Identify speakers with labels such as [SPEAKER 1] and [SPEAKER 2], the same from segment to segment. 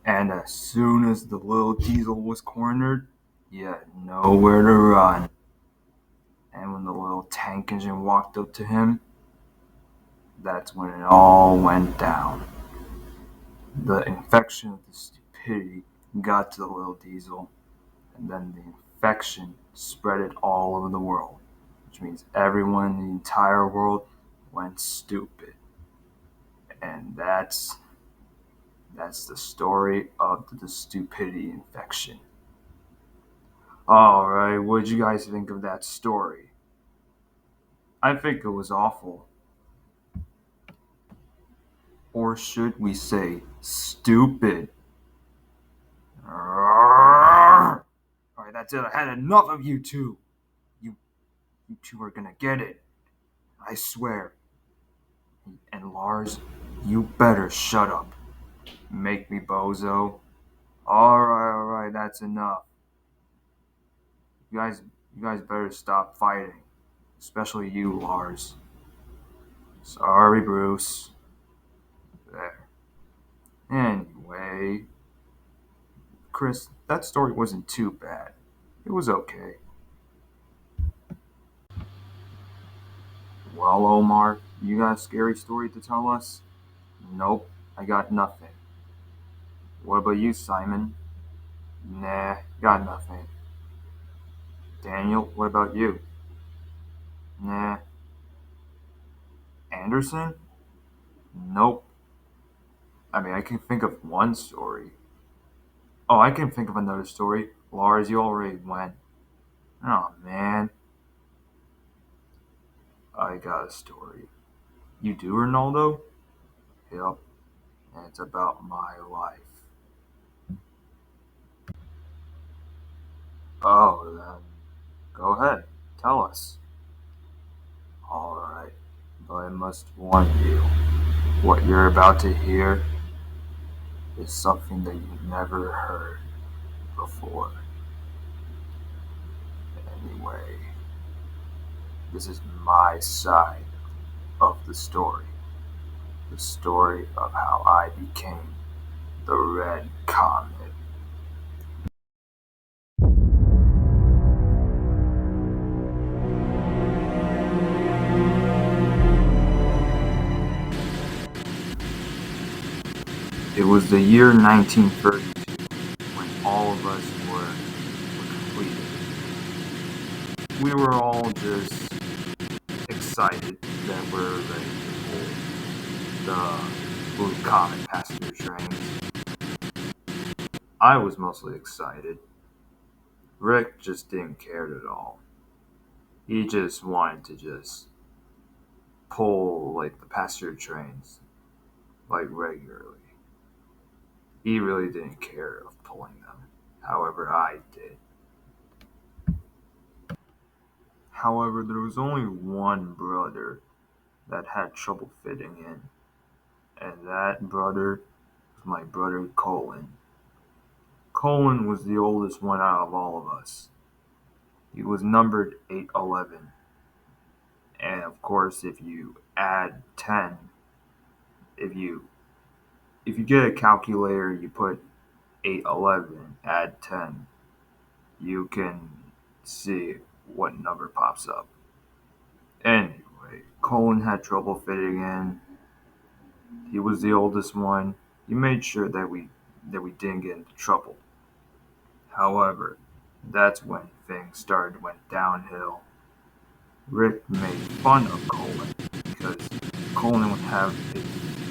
[SPEAKER 1] And as soon as the little diesel was cornered, he had nowhere to run. And when the little tank engine walked up to him, that's when it all went down. The infection of the stupidity got to the little diesel, and then the infection spread it all over the world, which means everyone in the entire world went stupid. And that's the story of the stupidity infection. Alright, what did you guys think of that story? I think it was awful. Or should we say stupid? Alright, that's it. I had enough of you two. You you two are gonna get it. I swear. And Lars, you better shut up. Make me bozo. Alright, that's enough. You guys better stop fighting. Especially you, Lars. Sorry, Bruce. There. Anyway, Chris, that story wasn't too bad. It was okay. Well, Omar, you got a scary story to tell us? Nope, I got nothing. What about you, Simon? Nah, got nothing. Daniel, what about you? Nah. Anderson? Nope. I mean, I can think of one story. Oh, I can think of another story. Lars, you already went. Oh, man. I got a story. You do, Renaldo? Yep. And it's about my life. Oh, then go ahead. Tell us. Alright. But I must warn you. What you're about to hear is something that you've never heard before. Anyway, this is my side of the story. The story of how I became the Red Comet. It was the year 1932 when all of us were completed. We were all just excited that we're ready to pull the Blue Comet passenger trains. I was mostly excited. Rick just didn't care at all. He just wanted to just pull like the passenger trains like regularly. He really didn't care of pulling them. However, I did. However, there was only one brother that had trouble fitting in, and that brother was my brother Colin. Colin was the oldest one out of all of us. He was numbered 811. And of course, if you add 10, if you if you get a calculator, you put 811, add 10, you can see what number pops up. Anyway, Colin had trouble fitting in. He was the oldest one. He made sure that we didn't get into trouble. However, that's when things went downhill. Rick made fun of Colin because Colin would have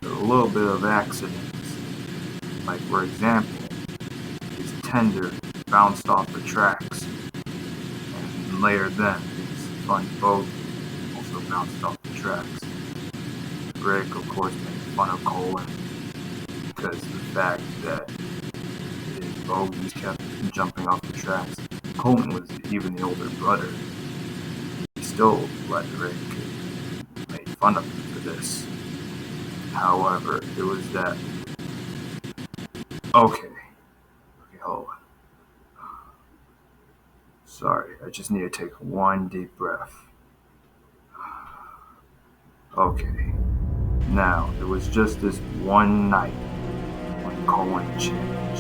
[SPEAKER 1] a little bit of accidents. Like for example, his tender bounced off the tracks, and later then his front boat also bounced off the tracks. Rick, of course, made fun of Colin because of the fact that his bogies kept jumping off the tracks. Colin was even the older brother. He still let Rick made fun of him for this. However, it was that. Okay, hold on. Sorry, I just need to take one deep breath. Okay, now it was just this one night when Colin changed.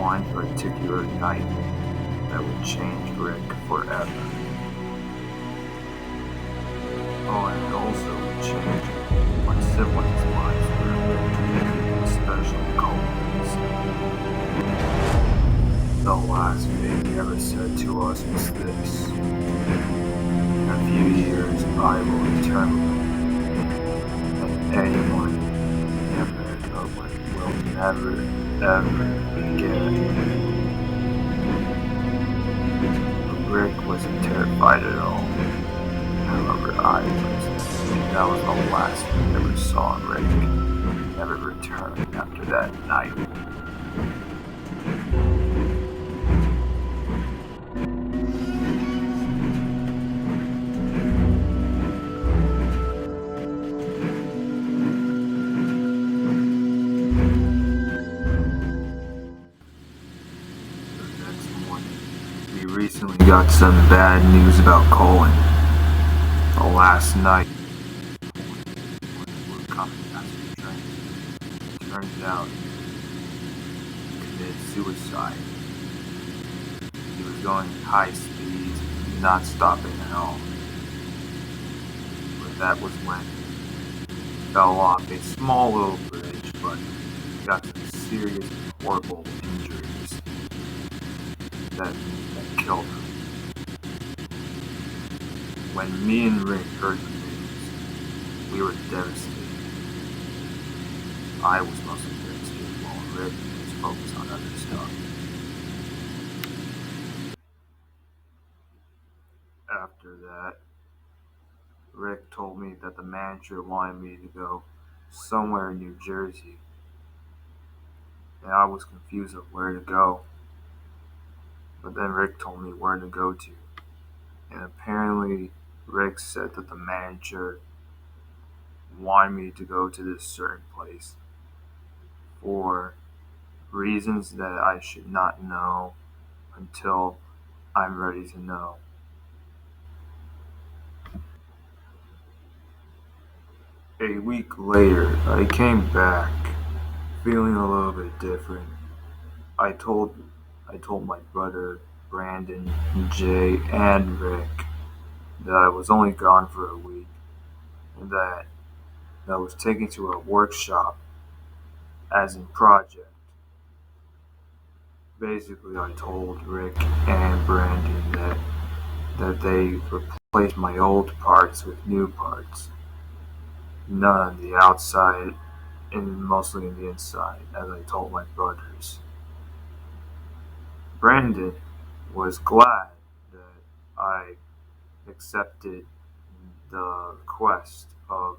[SPEAKER 1] one particular night that would change Rick forever. Oh, and it also would change my siblings' lives were particularly special culprits. The last thing he ever said to us was this: in a few years I will return, and anyone will never, ever forget. But Rick wasn't terrified at all. However, I was. That was the last thing I ever saw of Rick. He never returned after that night. The next morning, we recently got some bad news about Colin. The last night, when we were coming after the train, turns out he committed suicide. He was going at high speeds, not stopping at all. But that was when he fell off a small little bridge, but got some serious, horrible injuries that killed him. When me and Rick heard the news, we were devastated. I was mostly devastated while Rick was focused on other stuff. After that, Rick told me that the manager wanted me to go somewhere in New Jersey, and I was confused of where to go. But then Rick told me where to go to, and apparently Rick said that the manager wanted me to go to this certain place for reasons that I should not know until I'm ready to know. A week later, I came back feeling a little bit different. I told my brother, Brandon, Jay, and Rick that I was only gone for a week and that I was taken to a workshop as in project. Basically, I told Rick and Brandon that they replaced my old parts with new parts. None on the outside and mostly on the inside, as I told my brothers. Brandon was glad that I accepted the request of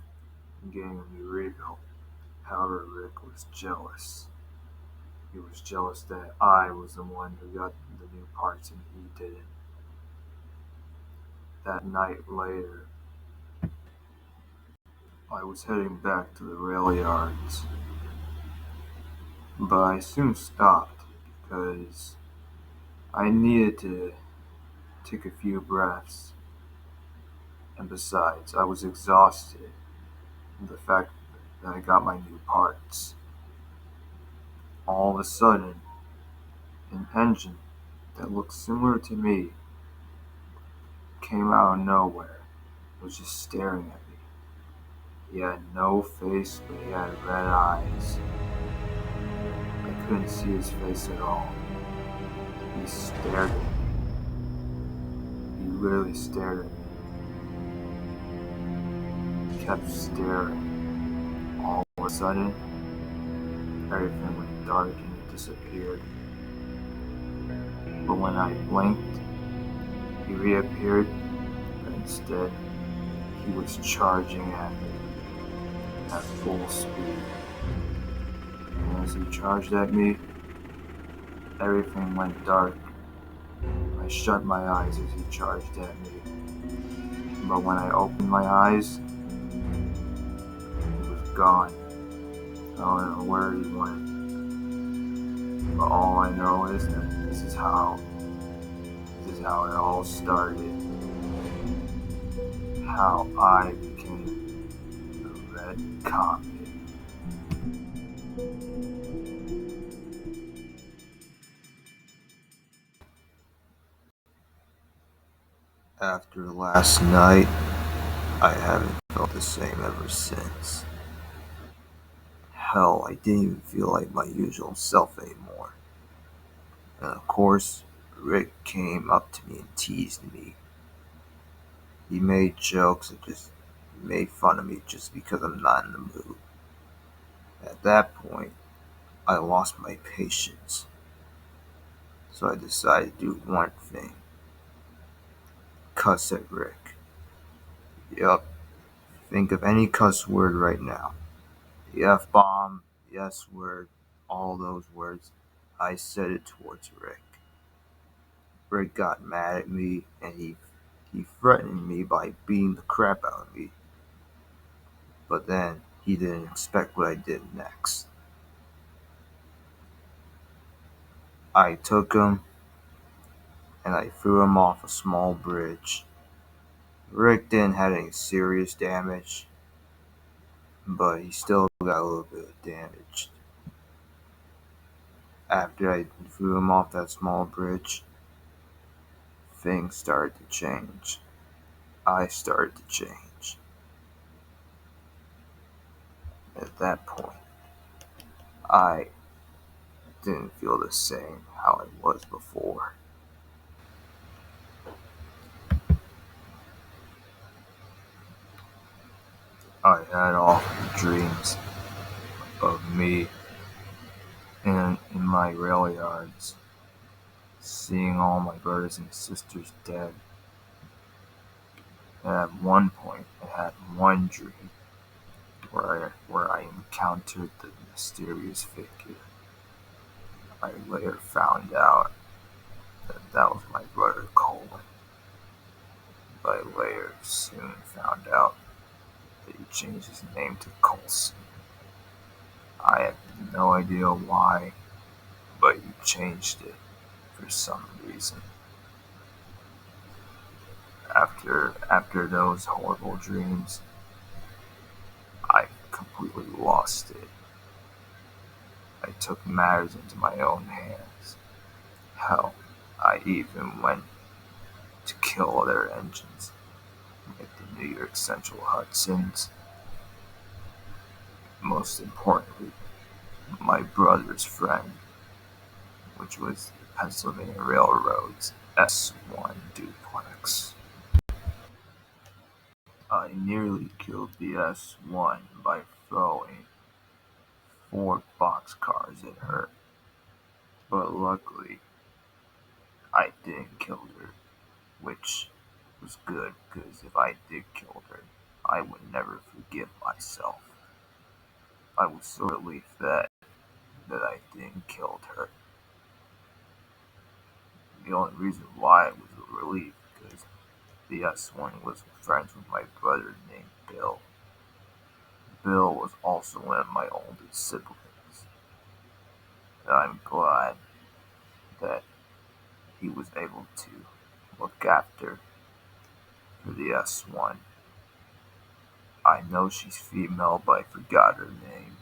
[SPEAKER 1] getting a new rebuild. However, Rick was jealous. He was jealous that I was the one who got the new parts and he didn't. That night later, I was heading back to the rail yards, but I soon stopped because I needed to take a few breaths, and besides, I was exhausted from the fact that I got my new parts. All of a sudden, an engine that looked similar to me came out of nowhere, was just staring at me. He had no face, but he had red eyes. I couldn't see his face at all. He stared at me. He literally stared at me. He kept staring. All of a sudden, everything went dark and it disappeared. But when I blinked, he reappeared, but instead, he was charging at me at full speed. And as he charged at me, everything went dark. I shut my eyes as he charged at me. But when I opened my eyes, he was gone. I don't know where he went. But all I know is that this is how it all started. How I became the Red Comet. After last night, I haven't felt the same ever since. Hell, I didn't even feel like my usual self anymore. And of course, Rick came up to me and teased me. He made jokes and just made fun of me just because I'm not in the mood. At that point, I lost my patience. So I decided to do one thing: cuss at Rick. Yup, think of any cuss word right now. The F bomb, the S word, all those words. I said it towards Rick. Rick got mad at me and he threatened me by beating the crap out of me. But then he didn't expect what I did next. I took him and I threw him off a small bridge. Rick didn't have any serious damage, but he still got a little bit of damage. After I threw him off that small bridge, things started to change. I started to change. At that point, I didn't feel the same how I was before. I had awful dreams of me in my rail yards, seeing all my brothers and sisters dead. And at one point, I had one dream where I encountered the mysterious figure. I later found out that was my brother Colin. But I later soon found out that he changed his name to Colson. I have no idea why, but he changed it for some reason. After those horrible dreams, I completely lost it. I took matters into my own hands. Hell, I even went to kill other engines, like the New York Central Hudsons. Most importantly, my brother's friend, which was the Pennsylvania Railroad's S1 duplex. I nearly killed the S1 by throwing 4 boxcars at her, but luckily I didn't kill her, which was good because if I did kill her, I would never forgive myself. I was so relieved that I didn't kill her. The only reason why I was relieved because the S1 was friends with my brother named Bill. Bill was also one of my oldest siblings, and I'm glad that he was able to look after for the S1. I know she's female, but I forgot her name.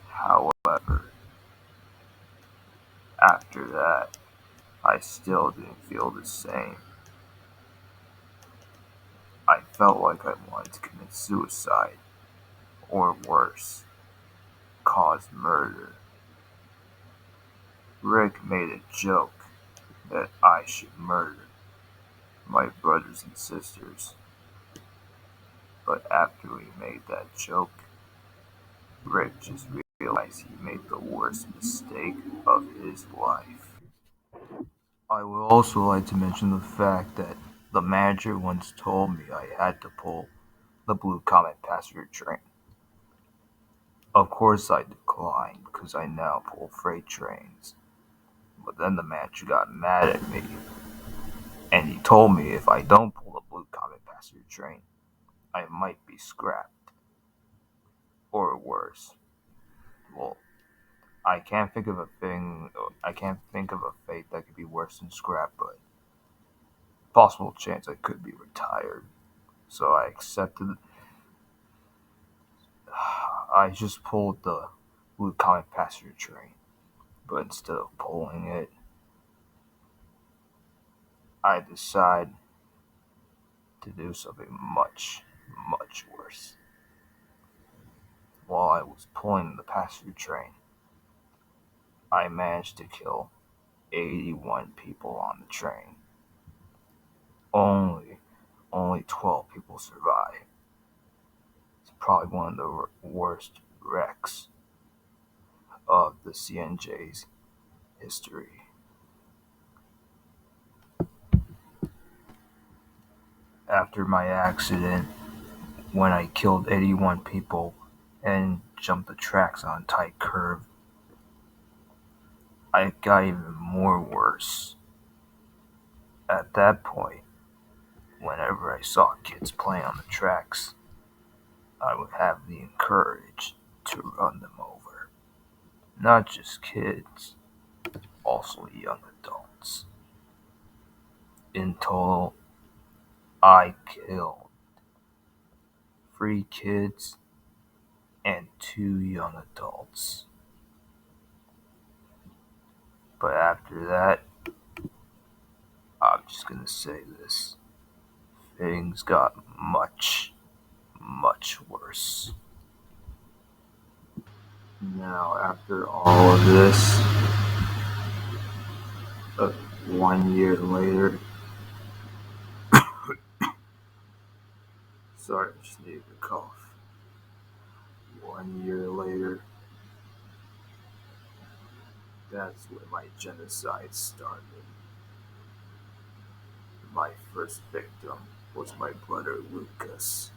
[SPEAKER 1] However, after that, I still didn't feel the same. I felt like I wanted to commit suicide, or worse, cause murder. Rick made a joke that I should murder my brothers and sisters, but after we made that joke, Rick just realized he made the worst mistake of his life. I would also like to mention the fact that the manager once told me I had to pull the Blue Comet passenger train. Of course I declined because I now pull freight trains. But then the manager got mad at me and he told me if I don't pull the Blue Comet passenger train, I might be scrapped. Or worse. Well, I can't think of a fate that could be worse than scrap, but possible chance I could be retired. So I accepted. I just pulled the Blue Comet passenger train, but instead of pulling it, I decide to do something much, much worse. While I was pulling the pass-through train, I managed to kill 81 people on the train. Only 12 people survived. It's probably one of the worst wrecks of the CNJ's history. After my accident, when I killed 81 people and jumped the tracks on a tight curve, I got even more worse. At that point, whenever I saw kids playing on the tracks, I would have the courage to run them over. Not just kids, also young adults. In total, I killed 3 kids and 2 young adults. But after that, I'm just gonna say this. Things got much, much worse. Now, after all of this, 1 year later, sorry, I just needed to cough. 1 year later, that's when my genocide started. My first victim was my brother Lucas.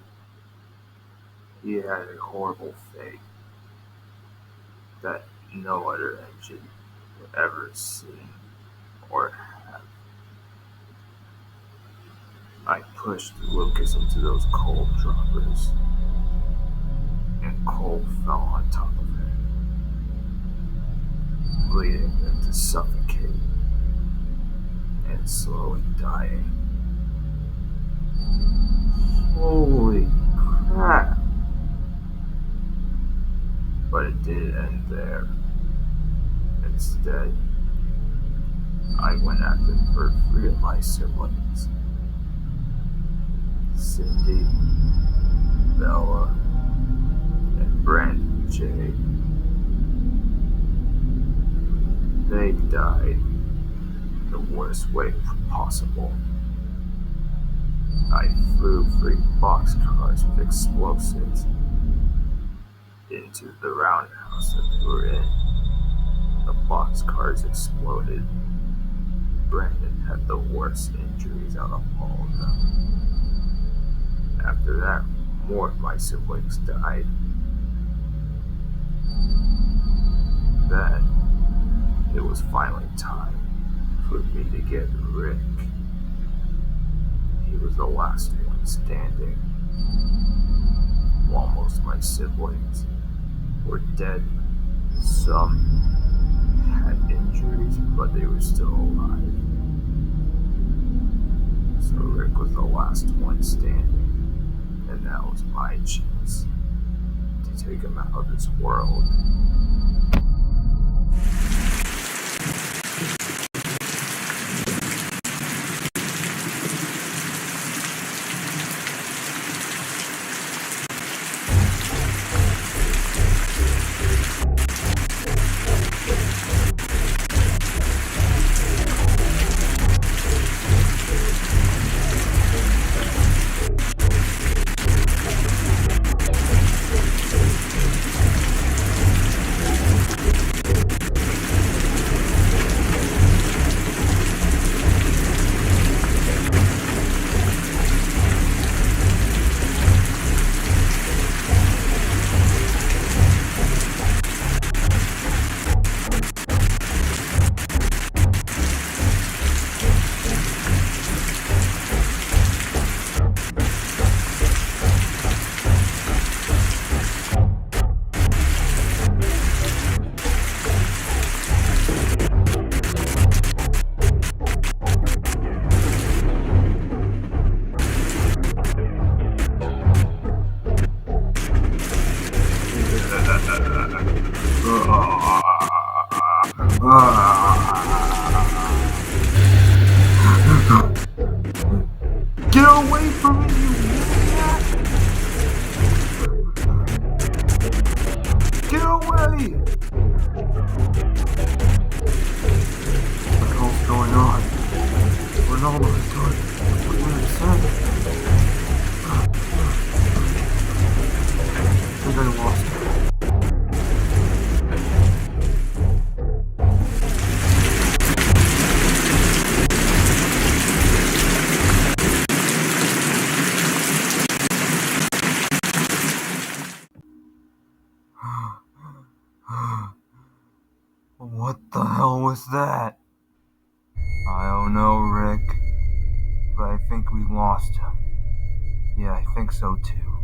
[SPEAKER 1] He had a horrible fate that no other engine would ever seen or have. I pushed Lucas into those coal droppers, and coal fell on top of him, leading him to suffocate and slowly dying. Holy crap! But it didn't end there. Instead, I went after for 3 of my siblings. Cindy, Bella, and Brandon J. They died the worst way possible. I threw 3 boxcars with explosives into the roundhouse that they were in. The boxcars exploded. Brandon had the worst injuries out of all of them. After that, more of my siblings died. Then, it was finally time for me to get Rick. He was the last one standing. While most of my siblings were dead, some had injuries, but they were still alive. So Rick was the last one standing, and that was my chance to take him out of this world. away from me, you maniac! Get away! What the hell's going on? Renaldo is doing 100%. I think I lost it. What the hell was that? I don't know, Rick, but I think we lost him. Yeah, I think so too.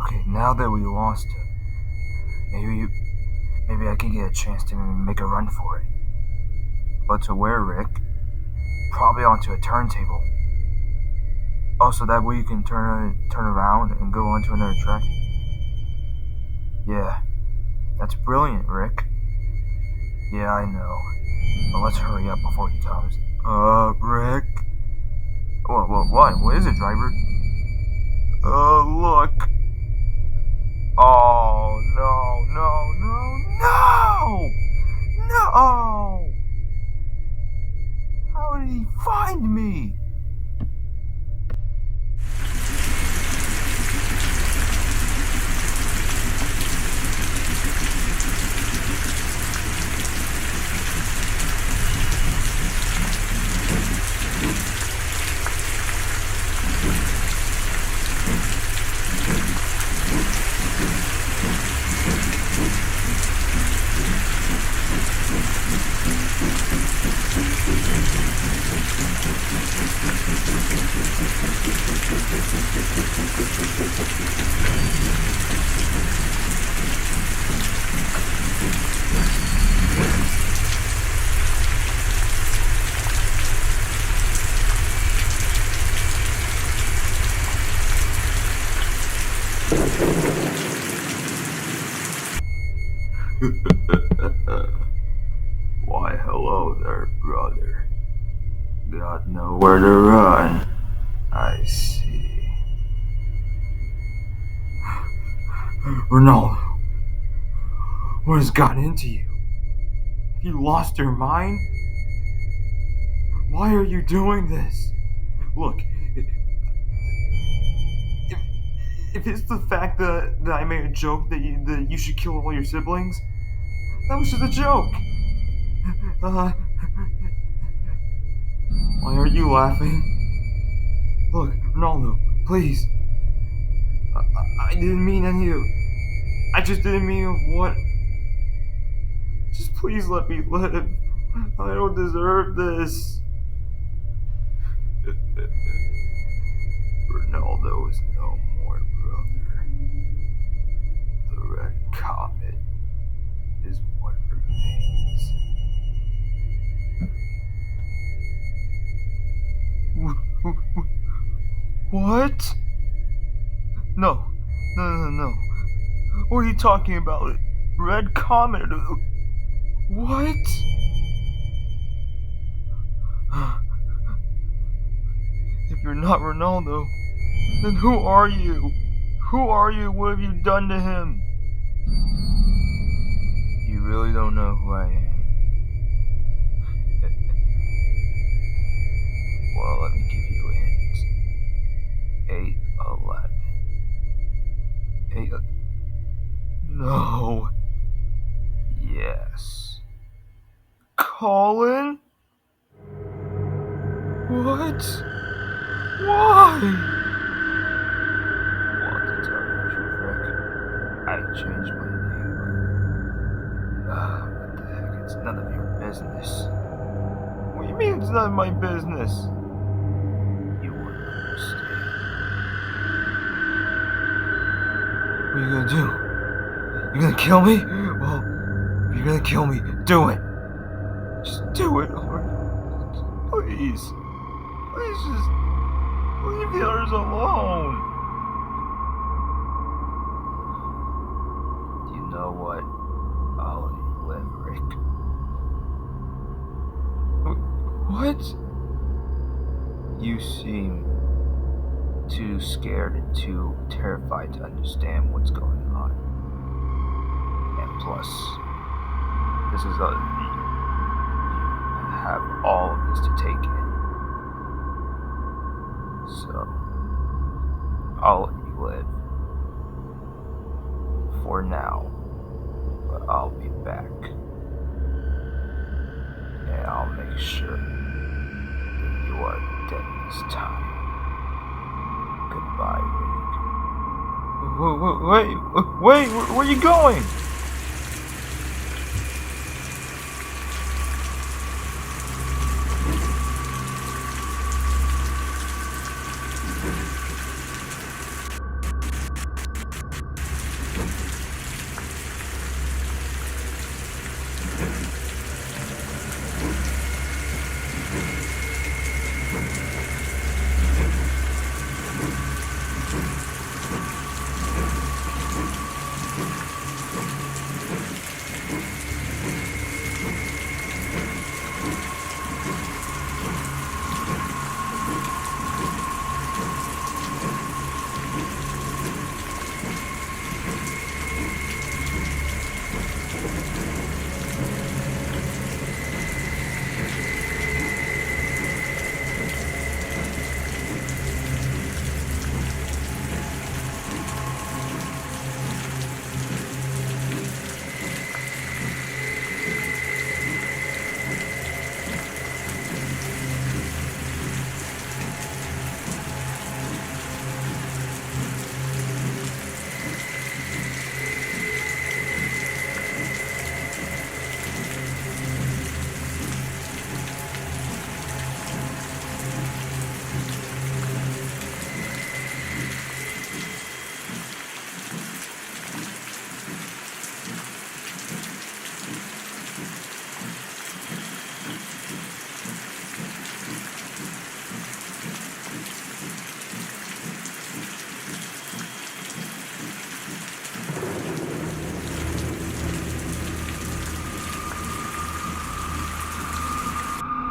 [SPEAKER 1] Okay, now that we lost him, maybe I can get a chance to make a run for it. But to where, Rick? Probably onto a turntable. Oh, so that way you can turn around and go onto another track. Yeah, that's brilliant, Rick. Yeah, I know. But let's hurry up before he comes. Rick? What? What is it, driver? Look. Oh, no! How did he find me? Why, hello there, brother. Got nowhere to run. I see. Renaldo, what has gotten into you? Have you lost your mind? Why are you doing this? Look, if it's the fact that I made a joke that you should kill all your siblings, that was just a joke. Why are you laughing? Look, Renaldo, please. I didn't mean any of... I just didn't mean what... Just please let me live. I don't deserve this. Renaldo is no more, brother. The Red Comet is what remains. What? No. What are you talking about? Red Comet? What? If you're not Renaldo, then who are you? Who are you? What have you done to him? You really don't know who I am. Well, let me give you a hint. 8-11. No. Yes. Colin? What? Why? Want to tell you the truth, Rick? I changed my name. What the heck? It's none of your business. What do you mean it's none of my business? You wouldn't understand. What are you gonna do? You gonna kill me? Well, if you're gonna kill me, do it. Just do it, Lord. Please. Please just leave the others alone. You know what? I'll let you live, Rick. What? You seem too scared and too terrified to understand what's going on. And plus, this is you have all of this to take in. So, I'll let you live. For now. But I'll be back. And I'll make sure that you are dead this time. Goodbye, Rick. Wait, where are you going?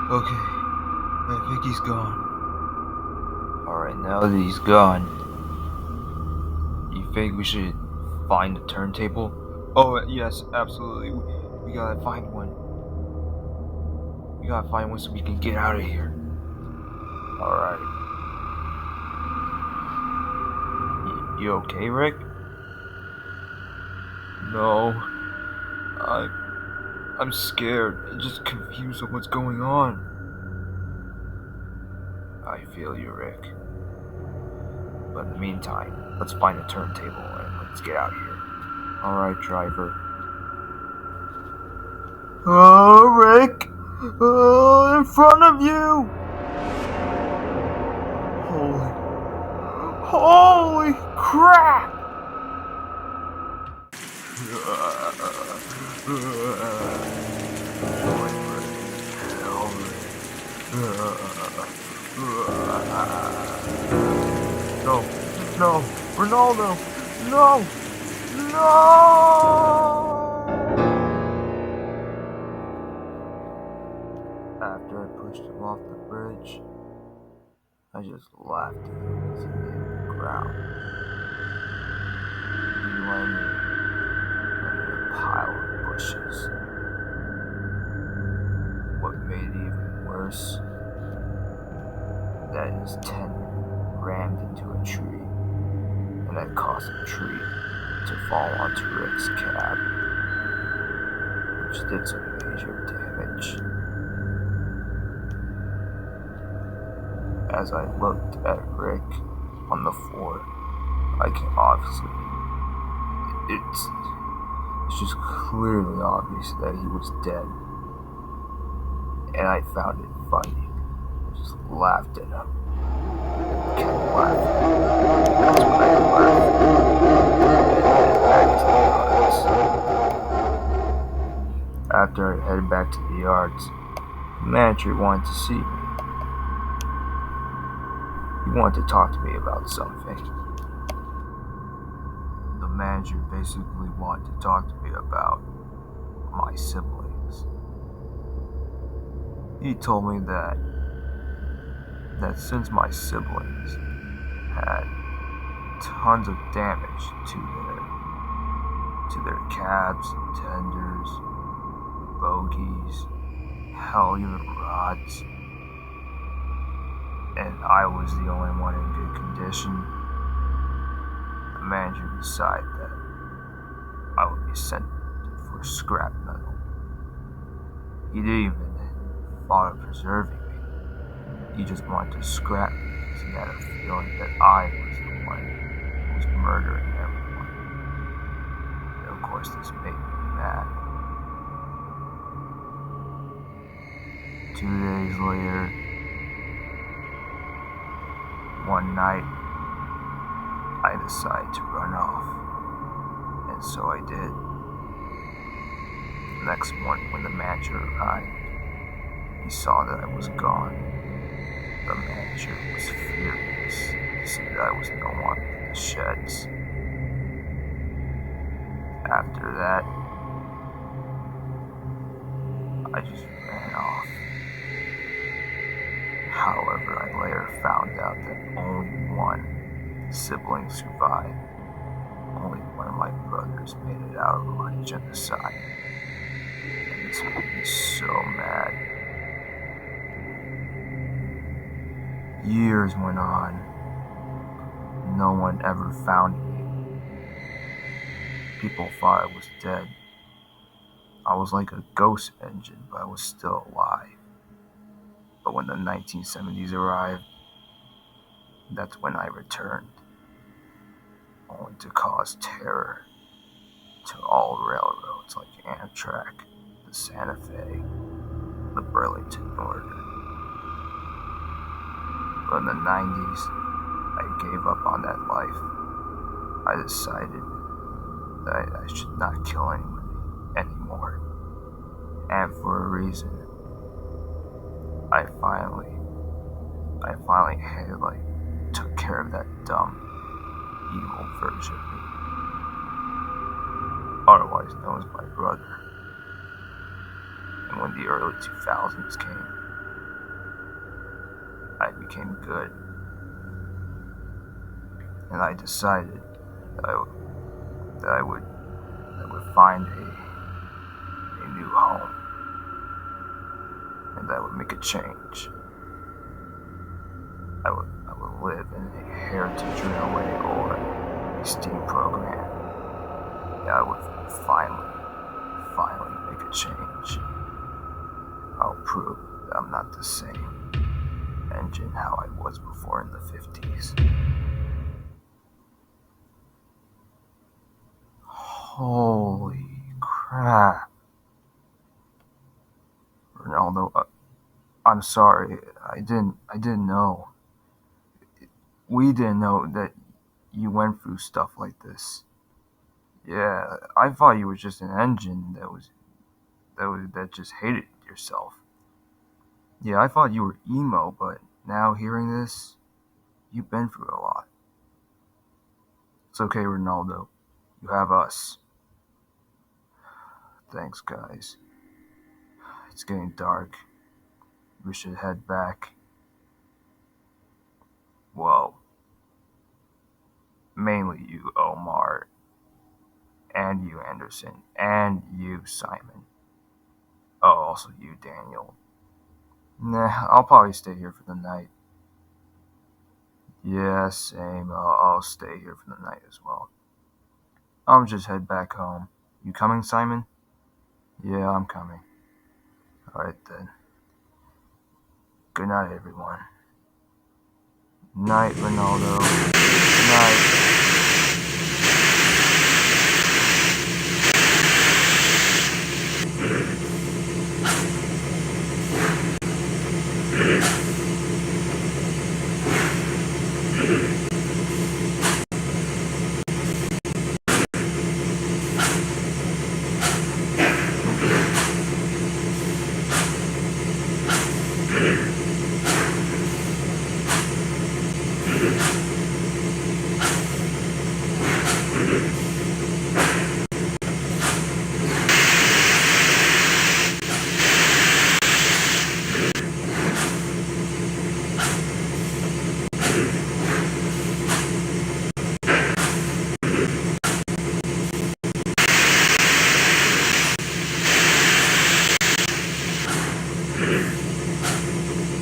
[SPEAKER 1] Okay, I think he's gone. Alright, now that he's gone, you think we should find a turntable? Oh, yes, absolutely. We gotta find one. We gotta find one so we can get out of here. Alright. You okay, Rick? No. I'm scared and just confused on what's going on. I feel you, Rick. But in the meantime, let's find a turntable and let's get out of here. Alright, driver. Oh, Rick! Oh, in front of you! Holy crap! No, Renaldo, no! After I pushed him off the bridge, I just laughed at him as he hit the ground. He landed under a pile of bushes. What made it even worse, that his tent rammed into a tree, and that caused the tree to fall onto Rick's cab, which did some major damage. As I looked at Rick on the floor, I can obviously, it's just clearly obvious that he was dead, and I found it funny. I just laughed at him. Kept laughing. That's when I laughed. After I headed back to the yards, the manager wanted to see me. He wanted to talk to me about something. The manager basically wanted to talk to me about my siblings. He told me that that since my siblings had tons of damage to their cabs, tenders, bogies, hell, even rods, and I was the only one in good condition, the manager decided that I would be sent for scrap metal. He didn't even thought of preserving me. He just wanted to scrap me because he had a feeling that I was the one who was murdering everyone. And of course, this made me mad. 2 days later, one night, I decided to run off, and so I did. The next morning, when the manager arrived, he saw that I was gone. The manager was furious to see that I was no longer in the sheds. After that, I just ran off. However, I later found out that only one sibling survived. Only one of my brothers made it out of my genocide. And this made me so mad. Years went on. No one ever found me. People thought I was dead. I was like a ghost engine, but I was still alive. But when the 1970s arrived, that's when I returned, only to cause terror to all railroads like Amtrak, the Santa Fe, the Burlington Northern. But in the 90s, I gave up on that life. I decided that I should not kill anyone anymore. And for a reason, I finally took care of that dumb, evil version of me, otherwise known as my brother. And when the early 2000s came, I became good, and I decided that I would find a new home, and that would make a change. I would live in a heritage railway or a steam program. And I would finally make a change. I'll prove that I'm not the same engine how I was before in the 50s. Holy crap. Renaldo, I'm sorry. I didn't know. We didn't know that you went through stuff like this. Yeah, I thought you were just an engine that just hated yourself. Yeah, I thought you were emo, but now hearing this, you've been through a lot. It's okay, Renaldo. You have us. Thanks, guys. It's getting dark. We should head back. Well, mainly you, Omar, and you, Anderson, and you, Simon. Oh, also you, Daniel. Nah, I'll probably stay here for the night. Yeah, same. I'll stay here for the night as well. I'll just head back home. You coming, Simon? Yeah, I'm coming. Alright then. Good night, everyone. Night, Renaldo. Night.